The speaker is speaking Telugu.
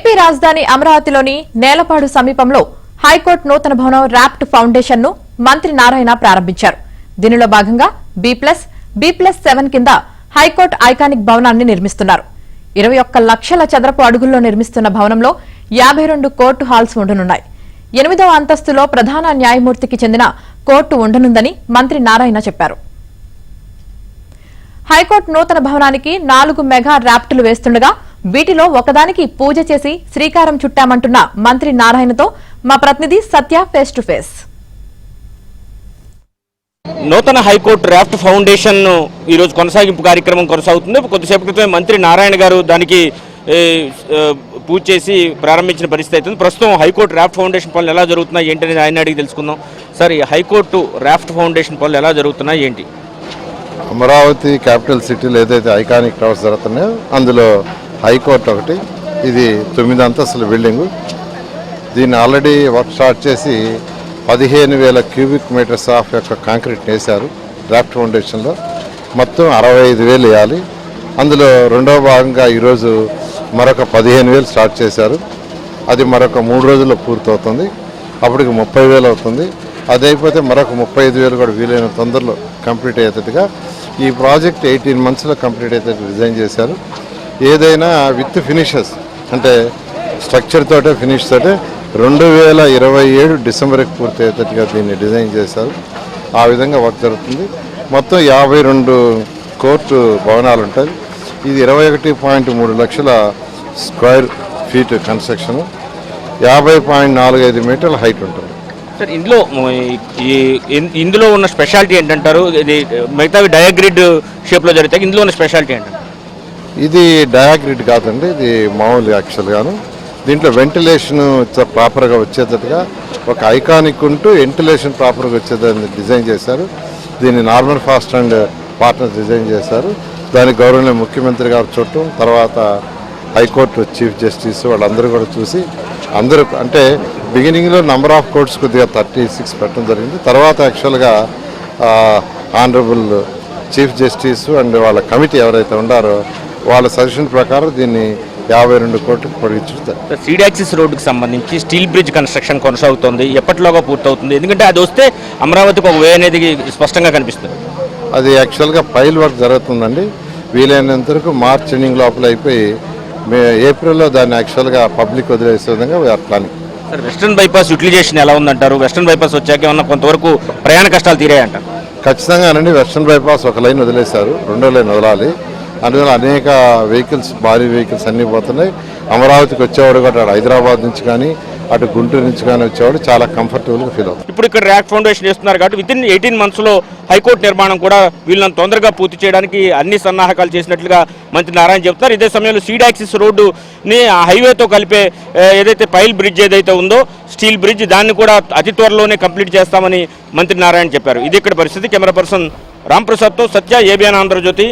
ఏపీ రాజధాని అమరావతిలోని నేలపాడు సమీపంలో హైకోర్టు నూతన భవనం రాప్ట్ ఫౌండేషన్ ను మంత్రి నారాయణ ప్రారంభించారు. దీనిలో భాగంగా B+7 కింద హైకోర్టు ఐకానిక్ భవనాన్ని నిర్మిస్తున్నారు. 21 లక్షల చదరపు అడుగుల్లో నిర్మిస్తున్న భవనంలో 52 కోర్టు హాల్స్ ఉండనున్నాయి. 8వ అంతస్తులో ప్రధాన న్యాయమూర్తికి చెందిన కోర్టు ఉండనుందని మంత్రి నారాయణ చెప్పారు. హైకోర్టు నూతన భవనానికి 4 మెగా రాప్టులు వేస్తుండగా వీటిలో ఒకదానికి పూజ చేసి శ్రీకారం చుట్టామంటున్న మంత్రి నారాయణతో మా ప్రతినిధి సత్య ఫేస్ టు ఫేస్. నూతన హైకోర్టు రాఫ్ట్ ఫౌండేషన్ ఈ రోజు కొనసాగింపు కార్యక్రమం కొనసాగుతుంది. కొద్దిసేపు క్రితమే మంత్రి నారాయణ గారు దానికి పూజ చేసి ప్రారంభించిన పరిస్థితి అవుతుంది. ప్రస్తుతం హైకోర్టు రాఫ్ట్ ఫౌండేషన్ పనులు ఎలా జరుగుతున్నాయి ఏంటి అనేది ఆయన అడిగి తెలుసుకుందాం. సార్, ఈ హైకోర్టు రాఫ్ట్ ఫౌండేషన్ పనులు ఎలా జరుగుతున్నాయి ఏంటి? అమరావతి క్యాపిటల్ సిటీలో ఏదైతే ఐకానిక్ టవర్స్ జరుగుతున్నాయో అందులో హైకోర్టు ఒకటి. ఇది 9 అంతస్తుల బిల్డింగు. దీన్ని ఆల్రెడీ వర్క్ స్టార్ట్ చేసి 15,000 క్యూబిక్ మీటర్స్ ఆఫ్ యొక్క కాంక్రీట్ వేశారు. డ్రాఫ్ట్ ఫౌండేషన్లో మొత్తం 65,000 వేయాలి. అందులో రెండవ భాగంగా ఈరోజు మరొక 15,000 స్టార్ట్ చేశారు. అది మరొక 3 రోజుల్లో పూర్తవుతుంది. అప్పటికి 30,000 అవుతుంది. అది అయిపోతే మరొక 35,000 కూడా వీలైన తొందరలో కంప్లీట్ అయ్యేటట్టుగా ఈ ప్రాజెక్ట్ 18 monthsలో కంప్లీట్ అయ్యేటట్టు డిజైన్ చేశారు. ఏదైనా విత్ ఫినిషెస్ అంటే స్ట్రక్చర్ తోటే ఫినిష్ తోటే 2027 డిసెంబర్కి పూర్తి అయ్యేటట్టుగా దీన్ని డిజైన్ చేశారు. ఆ విధంగా వర్క్ జరుగుతుంది. మొత్తం 52 కోర్టు భవనాలు ఉంటాయి. ఇది 21.3 లక్షల స్క్వేర్ ఫీట్ కన్స్ట్రక్షన్, 50.45 మీటర్ల హైట్ ఉంటుంది. సార్, ఇందులో ఉన్న స్పెషాలిటీ ఏంటంటారు? ఇది మిగతావి డయాగ్రిడ్ షేప్లో జరుగుతాయి, ఇందులో ఉన్న స్పెషాలిటీ ఏంటంటారు? ఇది డయాగ్రిడ్ కాదండి, ఇది మామూలు యాక్చువల్గాను. దీంట్లో వెంటిలేషన్ ప్రాపర్గా వచ్చేటట్టుగా ఒక ఐకానిక్ ఉంటూ వెంటిలేషన్ ప్రాపర్గా వచ్చేదాన్ని డిజైన్ చేశారు. దీన్ని normal fast and partners design చేశారు. దానికి గౌరవనీయ ముఖ్యమంత్రి గారు చూడటం, తర్వాత హైకోర్టు చీఫ్ జస్టిస్ వాళ్ళందరూ కూడా చూసి అందరూ అంటే బిగినింగ్లో నెంబర్ ఆఫ్ కోర్ట్స్ కొద్దిగా 36 పెట్టడం జరిగింది. తర్వాత యాక్చువల్గా ఆనరబుల్ చీఫ్ జస్టిస్ అండ్ వాళ్ళ కమిటీ ఎవరైతే ఉన్నారో వాళ్ళ సజెషన్ ప్రకారం దీన్ని 52 కోట్లకు పొడిగించుతారు. సీడ్ యాక్సిస్ రోడ్డుకి సంబంధించి స్టీల్ బ్రిడ్జ్ కన్స్ట్రక్షన్ కొనసాగుతుంది. ఎప్పటిలోగా పూర్తవుతుంది? ఎందుకంటే అది వస్తే అమరావతికి ఒక వే అనేది స్పష్టంగా కనిపిస్తుంది. అది యాక్చువల్గా పైల్ వర్క్ జరుగుతుందండి. వీలైనంత వరకు మార్చ్ ఎండింగ్ లోపల అయిపోయి ఏప్రిల్లో దాన్ని యాక్చువల్గా పబ్లిక్ వదిలేసే విధంగా we are planning. Sir, western bypass utilisation ఎలా ఉందంటారు? వెస్టర్న్ బైపాస్ వచ్చాక ఏమన్నా కొంతవరకు ప్రయాణ కష్టాలు తీరాయంటారు? ఖచ్చితంగానండి. వెస్టర్న్ బైపాస్ ఒక లైన్ వదిలేశారు, 2వ లైన్ వదలాలి. అందువల్ల అనేక వెహికల్స్, భారీ వెహికల్స్ అన్నీ పోతున్నాయి. అమరావతికి వచ్చేవాడు కూడా అటు హైదరాబాద్ నుంచి కానీ అటు గుంటూరు నుంచి కానీ వచ్చేవాడు చాలా కంఫర్టబుల్గా ఫీల్ అవుతుంది. ఇప్పుడు ఇక్కడ ర్యాక్ ఫౌండేషన్ చేస్తున్నారు కాబట్టి వితిన్ 18 monthsలో హైకోర్టు నిర్మాణం కూడా వీళ్ళని తొందరగా పూర్తి చేయడానికి అన్ని సన్నాహకాలు చేసినట్లుగా మంత్రి నారాయణ చెప్తున్నారు. ఇదే సమయంలో సీడ్ యాక్సిస్ రోడ్డుని ఆ హైవేతో కలిపే ఏదైతే పైల్ బ్రిడ్జ్ ఏదైతే ఉందో స్టీల్ బ్రిడ్జ్, దాన్ని కూడా అతి త్వరలోనే కంప్లీట్ చేస్తామని మంత్రి నారాయణ చెప్పారు. ఇది ఇక్కడ పరిస్థితి. కెమెరా పర్సన్ రాంప్రసాద్తో సత్య, ABN ఆంధ్రజ్యోతి.